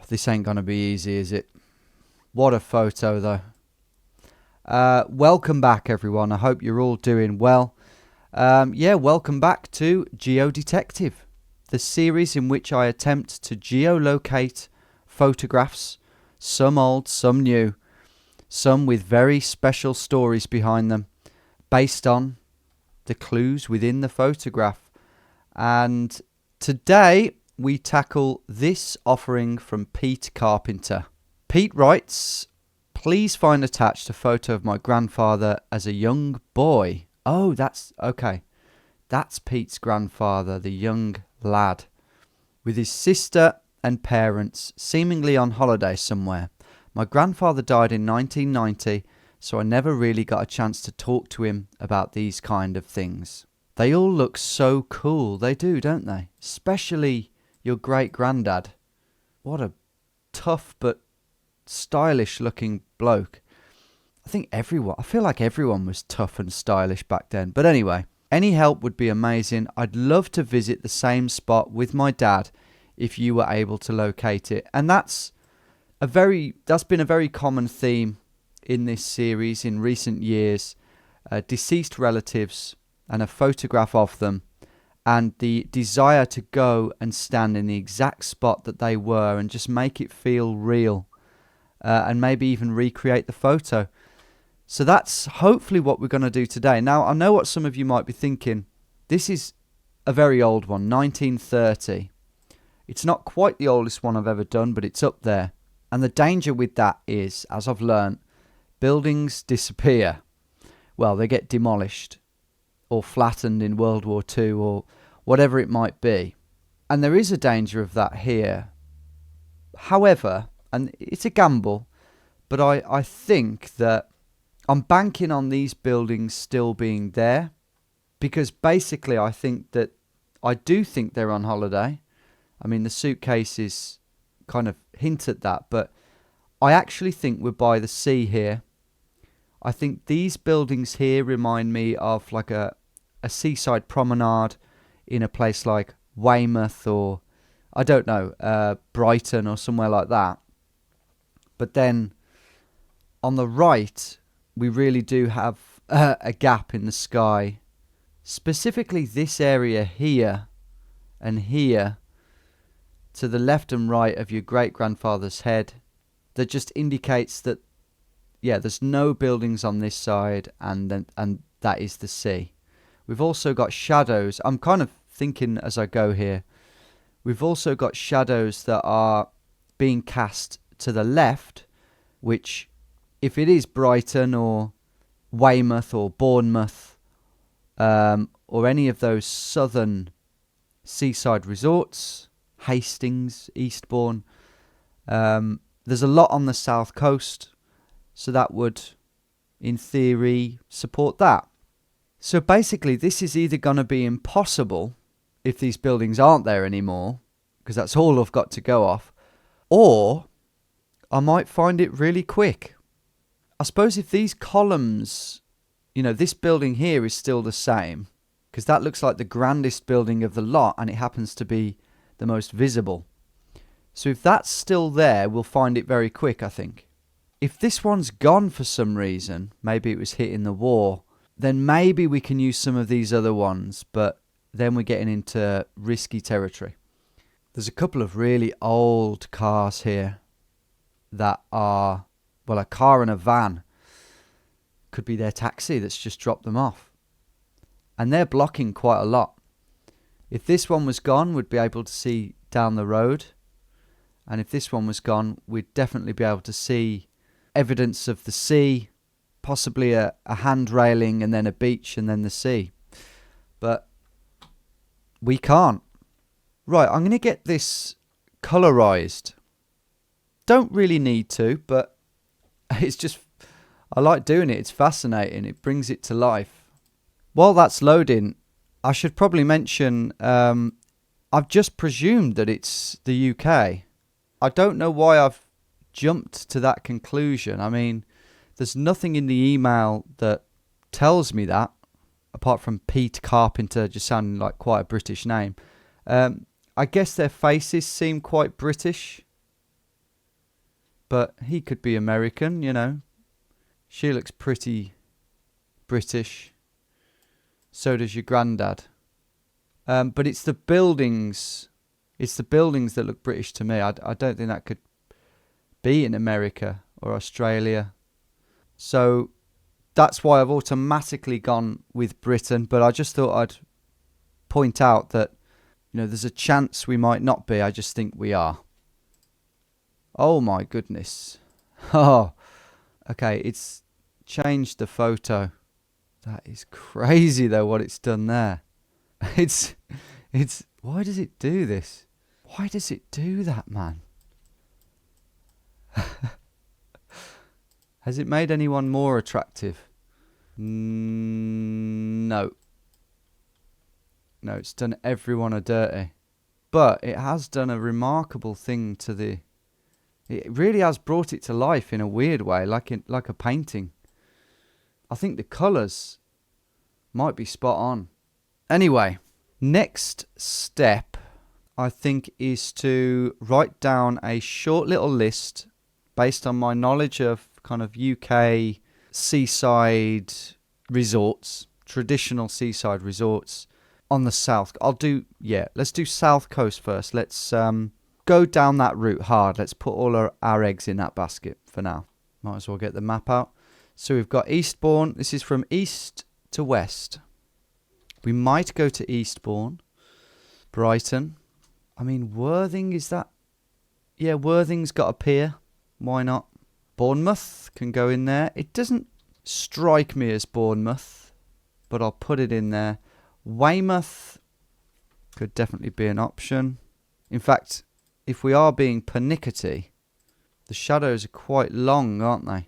this ain't gonna be easy, is it? What a photo, though. Welcome back, everyone. I hope you're all doing well. Welcome back to Geo Detective, the series in which I attempt to geolocate photographs, some old, some new, some with very special stories behind them, based on the clues within the photograph. And today we tackle this offering from Pete Carpenter. Pete writes, "Please find attached a photo of my grandfather as a young boy." Oh, that's okay. That's Pete's grandfather, the young lad, with his sister and parents, seemingly on holiday somewhere. My grandfather died in 1990, so I never really got a chance to talk to him about these kind of things. They all look so cool. They do, don't they? Especially your great-granddad. What a tough but stylish looking bloke. I feel like everyone was tough and stylish back then. But anyway, any help would be amazing. I'd love to visit the same spot with my dad if you were able to locate it. And that's been a very common theme in this series in recent years. Deceased relatives and a photograph of them, and the desire to go and stand in the exact spot that they were and just make it feel real, and maybe even recreate the photo. So that's hopefully what we're going to do today. Now, I know what some of you might be thinking. This is a very old one, 1930. It's not quite the oldest one I've ever done, but it's up there. And the danger with that is, as I've learned, buildings disappear. Well, they get demolished or flattened in World War II or whatever it might be. And there is a danger of that here. However, and it's a gamble, but I think that I'm banking on these buildings still being there, because basically I do think they're on holiday. I mean, the suitcases kind of hint at that, but I actually think we're by the sea here. I think these buildings here remind me of like a seaside promenade in a place like Weymouth or, I don't know, Brighton or somewhere like that. But then on the right, we really do have a gap in the sky. Specifically this area here and here to the left and right of your great-grandfather's head, that just indicates that, there's no buildings on this side, and that is the sea. We've also got shadows. I'm kind of thinking as I go here. We've also got shadows that are being cast to the left, which, if it is Brighton or Weymouth or Bournemouth, or any of those southern seaside resorts, Hastings, Eastbourne, there's a lot on the south coast, so that would, in theory, support that. So basically, this is either going to be impossible if these buildings aren't there anymore, because that's all I've got to go off, or I might find it really quick. I suppose if these columns, this building here is still the same, because that looks like the grandest building of the lot, and it happens to be the most visible. So if that's still there, we'll find it very quick, I think. If this one's gone for some reason, maybe it was hit in the war, then maybe we can use some of these other ones, but then we're getting into risky territory. There's a couple of really old cars here that are, a car and a van. Could be their taxi that's just dropped them off. And they're blocking quite a lot. If this one was gone, we'd be able to see down the road. And if this one was gone, we'd definitely be able to see evidence of the sea, possibly a hand railing and then a beach and then the sea. But we can't. Right, I'm going to get this colorized. Don't really need to, but it's just, I like doing it. It's fascinating. It brings it to life. While that's loading, I should probably mention, I've just presumed that it's the UK. I don't know why I've jumped to that conclusion. I mean, there's nothing in the email that tells me that, apart from Pete Carpenter just sounding like quite a British name. I guess their faces seem quite British. But he could be American, you know. She looks pretty British. So does your granddad. But it's the buildings. It's the buildings that look British to me. I don't think that could be in America or Australia. So that's why I've automatically gone with Britain. But I just thought I'd point out that, you know, there's a chance we might not be. I just think we are. Oh my goodness. Oh, okay. It's changed the photo. That is crazy though, what it's done there. It's, why does it do this? Why does it do that, man? Has it made anyone more attractive? No. No, it's done everyone a dirty. But it has done a remarkable thing to the... It really has brought it to life in a weird way, like a painting. I think the colours might be spot on. Anyway, next step, I think, is to write down a short little list based on my knowledge of kind of UK seaside resorts, traditional seaside resorts on the south. Let's do South Coast first. Let's go down that route hard. Let's put all our eggs in that basket for now. Might as well get the map out. So we've got Eastbourne. This is from east to west. We might go to Eastbourne. Brighton. I mean, Worthing, is that... Yeah, Worthing's got a pier. Why not? Bournemouth can go in there. It doesn't strike me as Bournemouth, but I'll put it in there. Weymouth could definitely be an option. In fact, if we are being pernickety, the shadows are quite long, aren't they?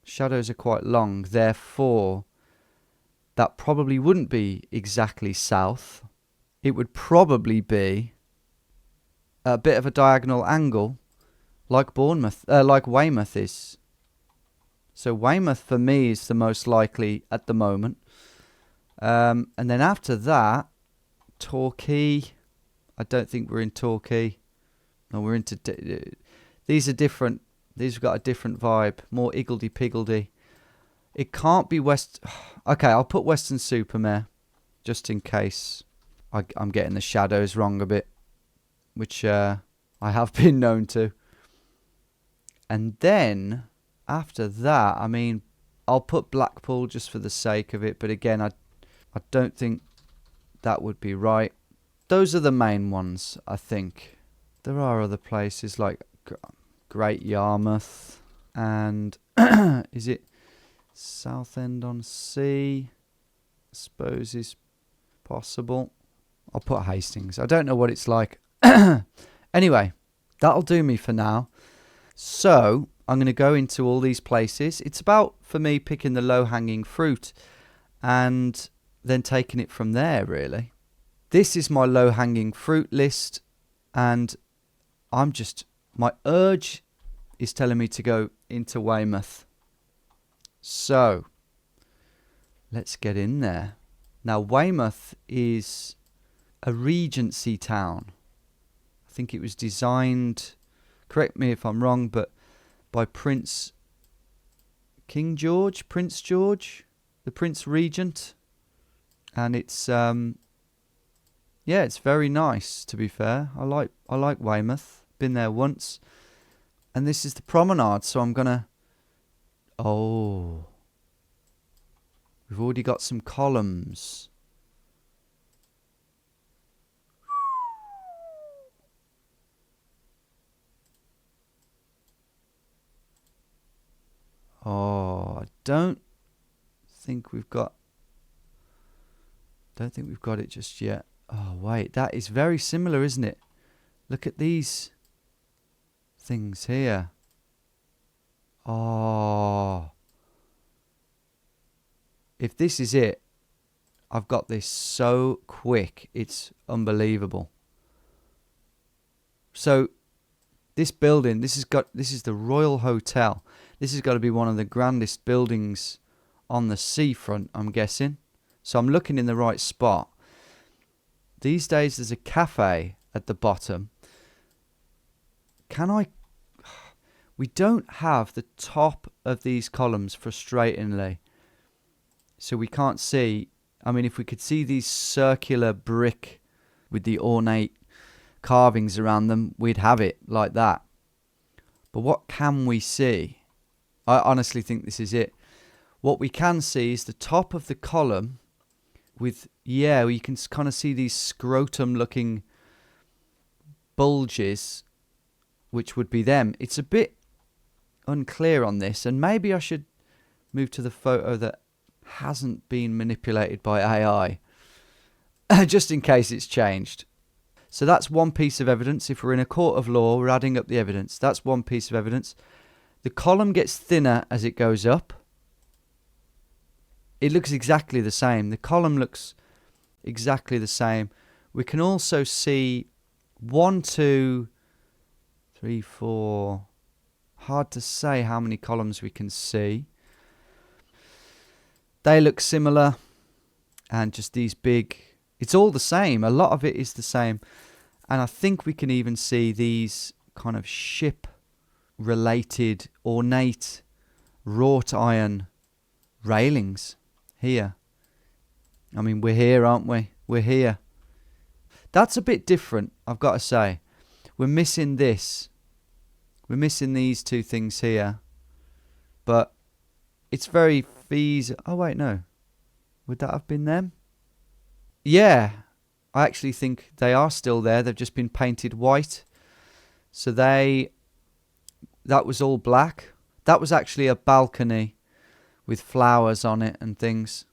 Shadows are quite long. Therefore, that probably wouldn't be exactly south. It would probably be a bit of a diagonal angle, like Weymouth is. So Weymouth for me is the most likely at the moment. And then after that, Torquay. I don't think we're in Torquay. No, we're into... These are different. These have got a different vibe. More iggledy-piggledy. It can't be West... Okay, I'll put Weston-super-Mare, just in case I'm getting the shadows wrong a bit, which I have been known to. And then, after that, I mean, I'll put Blackpool just for the sake of it. But again, I don't think that would be right. Those are the main ones, I think. There are other places like Great Yarmouth and is it Southend-on-Sea? I suppose is possible. I'll put Hastings. I don't know what it's like. Anyway, that'll do me for now. So I'm going to go into all these places. It's about, for me, picking the low-hanging fruit and then taking it from there, really. This is my low-hanging fruit list, and my urge is telling me to go into Weymouth. So, let's get in there. Now, Weymouth is a regency town. I think it was designed, correct me if I'm wrong, but by Prince George, the Prince Regent. And it's it's very nice, to be fair. I like Weymouth. Been there once. And this is the promenade, so I'm gonna... Oh. We've already got some columns. Oh, I don't think we've got it just yet. Oh, wait, that is very similar, isn't it? Look at these things here. Oh. If this is it, I've got this so quick. It's unbelievable. So, this building, this is the Royal Hotel. This has got to be one of the grandest buildings on the seafront, I'm guessing. So I'm looking in the right spot. These days there's a cafe at the bottom. We don't have the top of these columns, frustratingly. So we can't see. I mean, if we could see these circular brick with the ornate carvings around them, we'd have it like that. But what can we see? I honestly think this is it. What we can see is the top of the column with, you can kind of see these scrotum-looking bulges, which would be them. It's a bit unclear on this, and maybe I should move to the photo that hasn't been manipulated by AI, just in case it's changed. So that's one piece of evidence. If we're in a court of law, we're adding up the evidence. That's one piece of evidence. The column gets thinner as it goes up. It looks exactly the same. The column looks exactly the same. We can also see 1, 2, 3, 4. Hard to say how many columns we can see. They look similar, and just these big, it's all the same. A lot of it is the same. And I think we can even see these kind of ship-related, ornate, wrought iron railings here. I mean, we're here, aren't we? We're here. That's a bit different, I've got to say. We're missing this. We're missing these two things here. But it's very feasible. Oh, wait, no. Would that have been them? Yeah. I actually think they are still there. They've just been painted white. So that was all black. That was actually a balcony with flowers on it and things.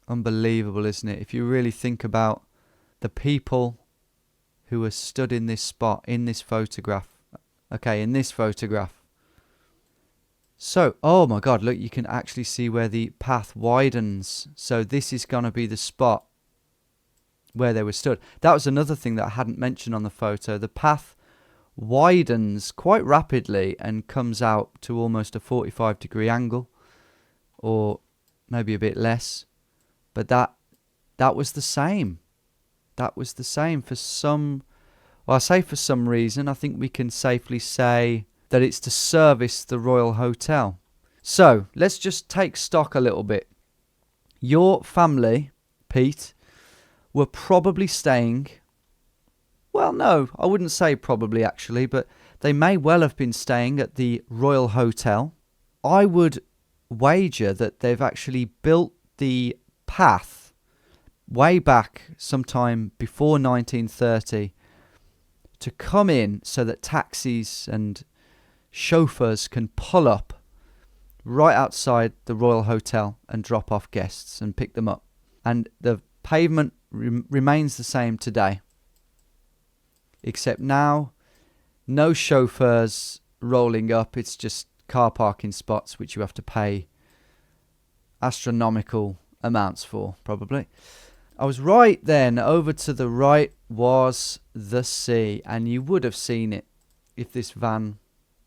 Unbelievable, isn't it? If you really think about the people who were stood in this spot, in this photograph. Okay, in this photograph. So, oh my God, look, you can actually see where the path widens. So this is going to be the spot where they were stood. That was another thing that I hadn't mentioned on the photo. The path widens quite rapidly and comes out to almost a 45-degree angle, or maybe a bit less. But that was the same. That was the same for some, well, I say for some reason, I think we can safely say that it's to service the Royal Hotel. So, let's just take stock a little bit. Your family, Pete, were probably staying, well, no, I wouldn't say probably actually, but they may well have been staying at the Royal Hotel. I would wager that they've actually built the path way back sometime before 1930 to come in so that taxis and chauffeurs can pull up right outside the Royal Hotel and drop off guests and pick them up. And the pavement remains the same today, except now no chauffeurs rolling up. It's just car parking spots which you have to pay astronomical amounts for, probably. I was right then. Over to the right was the sea, and you would have seen it if this van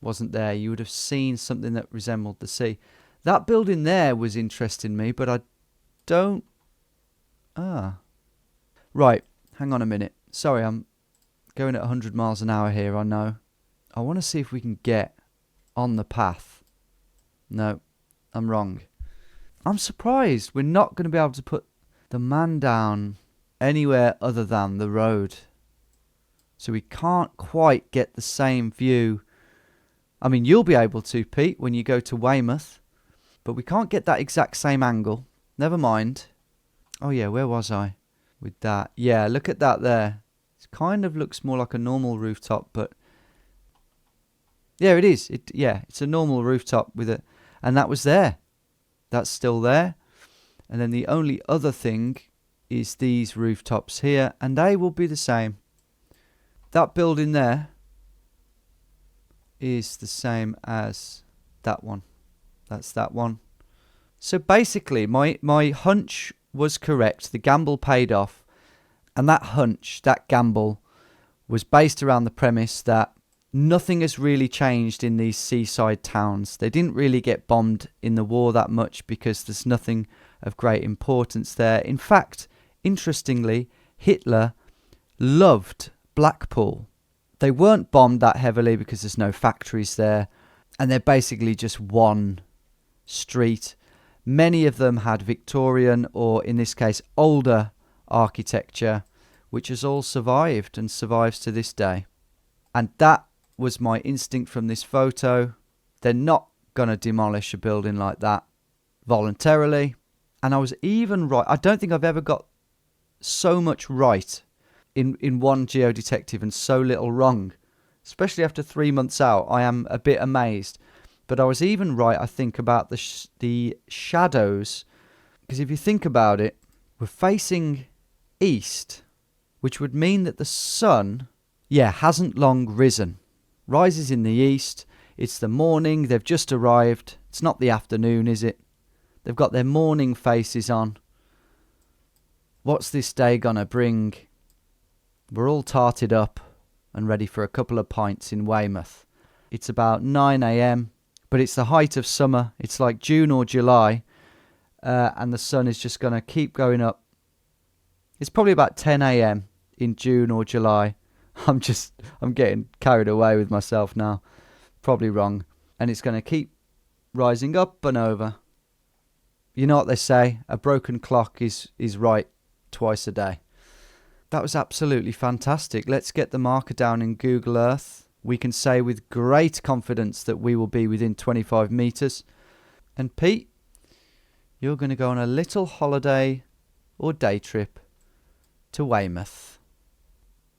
wasn't there. You would have seen something that resembled the sea. That building there was interesting me, but I don't... Right, hang on a minute. Sorry, I'm going at 100 miles an hour here, I know. I want to see if we can get on the path. No, I'm wrong. I'm surprised we're not going to be able to put the man down anywhere other than the road. So we can't quite get the same view. I mean, you'll be able to, Pete, when you go to Weymouth. But we can't get that exact same angle. Never mind. Oh yeah, where was I with that? Yeah, look at that there. It kind of looks more like a normal rooftop, but... yeah, it is. It's a normal rooftop with it. And that was there. That's still there. And then the only other thing is these rooftops here, and they will be the same. That building there is the same as that one. That's that one. So basically, my hunch was correct. The gamble paid off. And that hunch, that gamble, was based around the premise that nothing has really changed in these seaside towns. They didn't really get bombed in the war that much because there's nothing of great importance there. In fact, interestingly, Hitler loved Blackpool. They weren't bombed that heavily because there's no factories there. and they're basically just one street. Many of them had Victorian, or in this case older, architecture, which has all survived and survives to this day. And that was my instinct from this photo. They're not going to demolish a building like that voluntarily. And I was even right. I don't think I've ever got so much right in one Geo Detective and so little wrong. Especially after 3 months out, I am a bit amazed. But I was even right, I think, about the shadows. Because if you think about it, we're facing east, which would mean that the sun, hasn't long risen. Rises in the east. It's the morning. They've just arrived. It's not the afternoon, is it? They've got their morning faces on. What's this day gonna bring? We're all tarted up and ready for a couple of pints in Weymouth. It's about 9 a.m, but it's the height of summer. It's like June or July, and the sun is just gonna keep going up. It's probably about 10 a.m. in June or July. I'm getting carried away with myself now. Probably wrong. And it's going to keep rising up and over. You know what they say, a broken clock is right twice a day. That was absolutely fantastic. Let's get the marker down in Google Earth. We can say with great confidence that we will be within 25 meters. And Pete, you're going to go on a little holiday or day trip to Weymouth.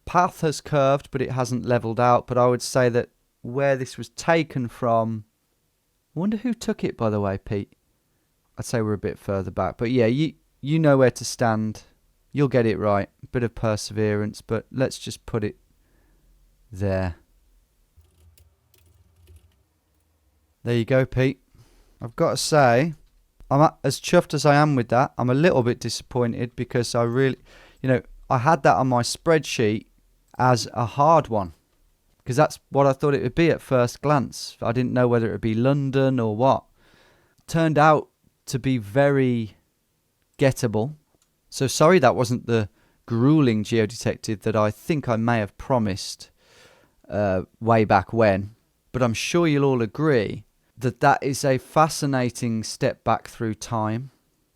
Path has curved, but it hasn't leveled out. But I would say that where this was taken from, I wonder who took it, by the way, Pete. I'd say we're a bit further back. But yeah, you know where to stand. You'll get it right. A bit of perseverance, but let's just put it there. There you go, Pete. I've got to say, I'm as chuffed as I am with that. I'm a little bit disappointed because I really, I had that on my spreadsheet as a hard one, because that's what I thought it would be at first glance. I didn't know whether it would be London or what. Turned out to be very gettable. So sorry that wasn't the grueling Geo Detective that I think I may have promised way back when. But I'm sure you'll all agree that that is a fascinating step back through time.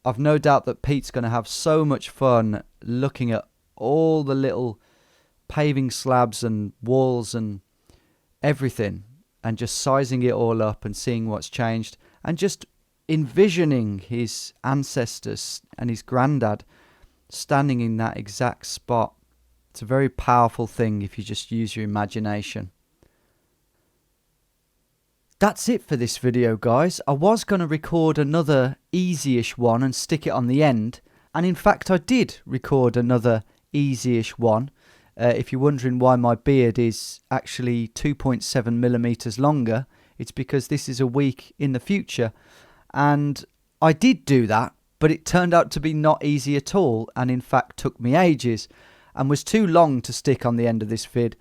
I've no doubt that Pete's going to have so much fun looking at all the little paving slabs and walls and everything, and just sizing it all up and seeing what's changed, and just envisioning his ancestors and his granddad standing in that exact spot. It's a very powerful thing if you just use your imagination. That's it for this video, guys. I was going to record another easy-ish one and stick it on the end, and in fact I did record another easy-ish one. If you're wondering why my beard is actually 2.7 millimeters longer, it's because this is a week in the future. And I did do that, but it turned out to be not easy at all, and in fact took me ages and was too long to stick on the end of this vid.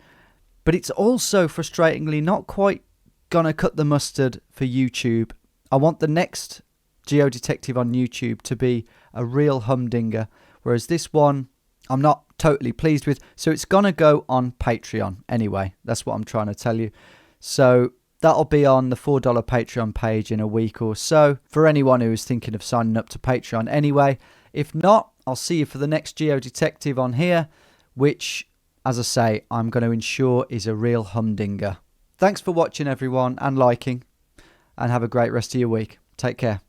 But it's also frustratingly not quite gonna cut the mustard for YouTube. I want the next Geo Detective on YouTube to be a real humdinger, whereas this one I'm not totally pleased with, so it's gonna go on Patreon anyway. That's what I'm trying to tell you. So that'll be on the $4 Patreon page in a week or so for anyone who is thinking of signing up to Patreon anyway. If not, I'll see you for the next Geo Detective on here, which, as I say, I'm going to ensure is a real humdinger. Thanks for watching, everyone, and liking, and have a great rest of your week. Take care.